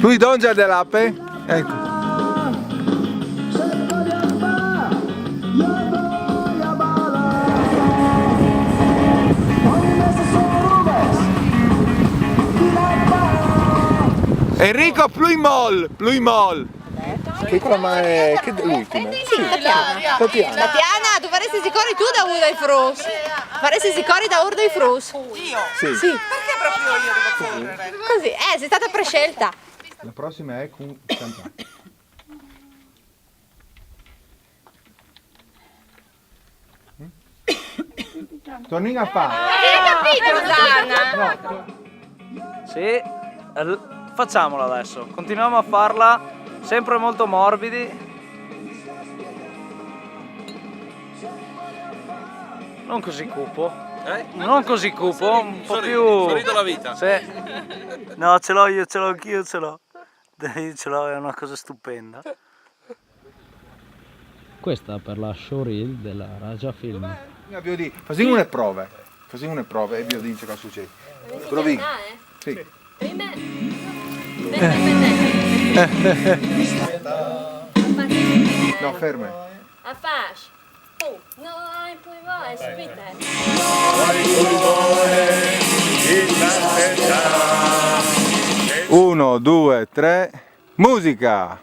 Lui donja dell'ape. Ecco. Enrico Pluimol. Piccola, ma è che l'ultima? Sì, Tatiana. Tatiana, tu faresti sicuri tu da Urdai Frus? Faresti sicuri da Urdai Frus? Io? Sì. Perché proprio io devo correre? Così, sei stata prescelta. La prossima è con Sant'Anna. Torni a fare. Hai capito, Rosanna? Sì, facciamola adesso. Continuiamo a farla, sempre molto morbidi. Non così cupo. Non così cupo, un po' più... Sorrido la vita. Sì. No, ce l'ho io, ce l'ho anch'io, ce l'ho. Io ce l'ho, è una cosa stupenda. Questa per la showreel della Raja Film. Facciamo une prove e vi dico cosa succede. Provi. Sì. No, ferme. Affasci. No, hai poi vai, spite. 1, 2, 3, musica!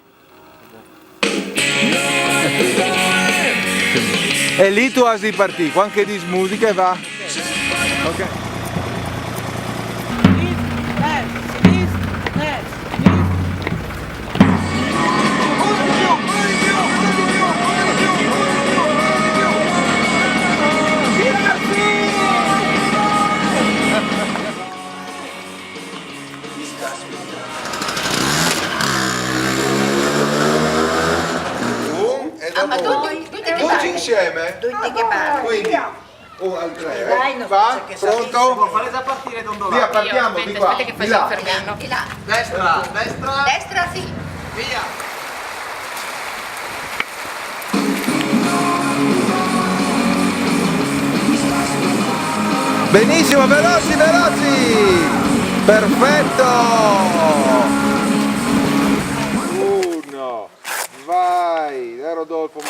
E lì tu hai di partire, quando che dici musica va. Ok. Tutti insieme? Tutti che parli. Quindi, 1 al 3, va, pronto? Può fare già partire Don Dovà. Via, partiamo di qua, Aspetta che di là. fermiamo. Di là. Destra, destra. Destra sì. Via. Benissimo, veloci, veloci! Perfetto! 1, vai, Rodolfo.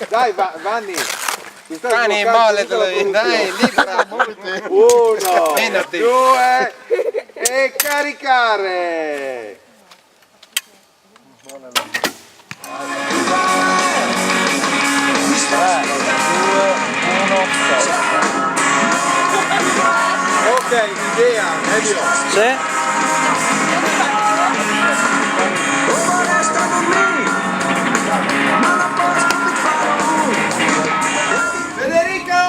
Dai, Vanni. Vanni, molletelo, dai, libera. 1, Menati. 2 e caricare! Ok, idea, medio. Sì? Federico!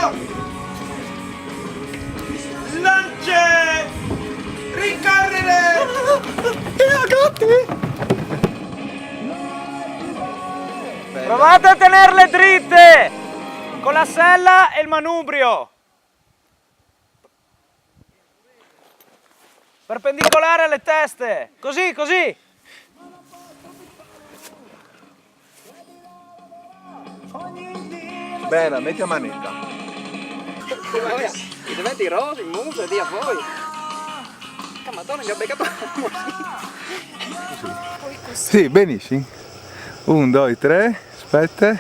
Lance! Ricorrere! Provate a tenerle dritte! Con la sella e il manubrio! Perpendicolare alle teste! Così, così! Bene, metti a manetta. I metti rosa in muso e via poi! Madonna, mi ha beccato! Sì, benissimo. 1, 2, 3, aspetta.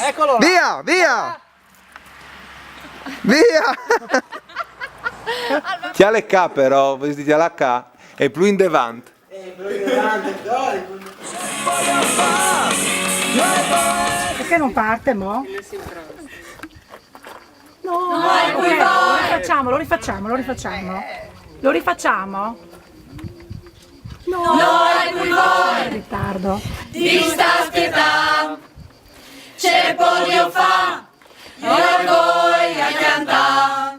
Eccolo! Via, via! Via! Chi ha le K però, vestiti alla K, è più in devant. Perché non parte, mo? No, lo rifacciamo. Lo rifacciamo? No, in ritardo. Ti sta aspettando, c'è podio fa, e orgoglio a cantare.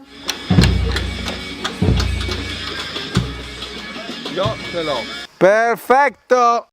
Io ce l'ho. Perfetto!